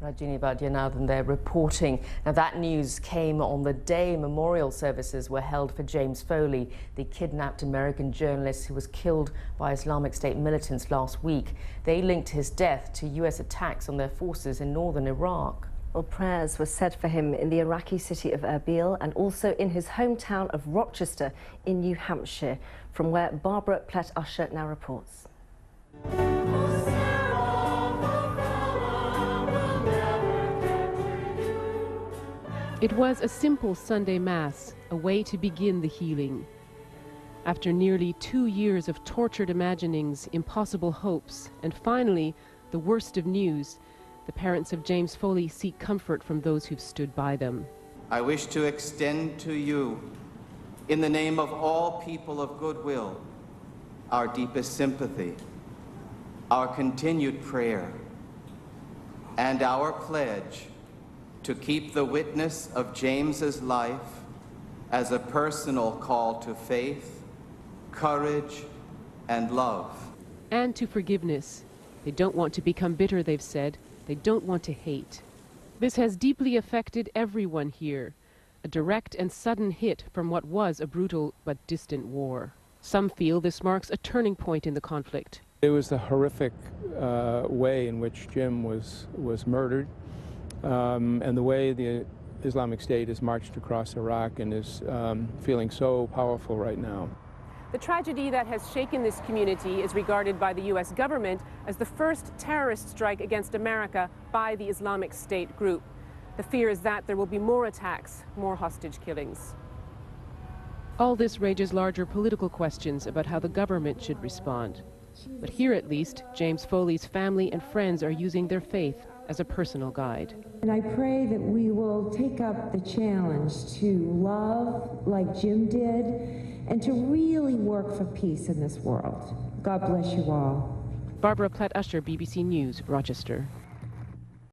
Rajini Vaidyanathan there reporting. Now that news came on the day memorial services were held for James Foley, the kidnapped American journalist who was killed by Islamic State militants last week. They linked his death to US attacks on their forces in northern Iraq. Well, prayers were said for him in the Iraqi city of Erbil and also in his hometown of Rochester in New Hampshire, from where Barbara Plett Usher now reports. It was a simple Sunday Mass, a way to begin the healing. After nearly 2 years of tortured imaginings, impossible hopes, and finally, the worst of news, the parents of James Foley seek comfort from those who've stood by them. I wish to extend to you, in the name of all people of goodwill, our deepest sympathy, our continued prayer, and our pledge to keep the witness of James's life as a personal call to faith, courage, and love. And to forgiveness. They don't want to become bitter, they've said. They don't want to hate. This has deeply affected everyone here. A direct and sudden hit from what was a brutal but distant war. Some feel this marks a turning point in the conflict. It was the horrific way in which Jim was murdered. And the way the Islamic State has marched across Iraq and is feeling so powerful right now. The tragedy that has shaken this community is regarded by the U.S. government as the first terrorist strike against America by the Islamic State group. The fear is that there will be more attacks, more hostage killings. All this raises larger political questions about how the government should respond. But here at least, James Foley's family and friends are using their faith as a personal guide. And I pray that we will take up the challenge to love like Jim did and to really work for peace in this world. God bless you all. Barbara Plett Usher, BBC News, Rochester.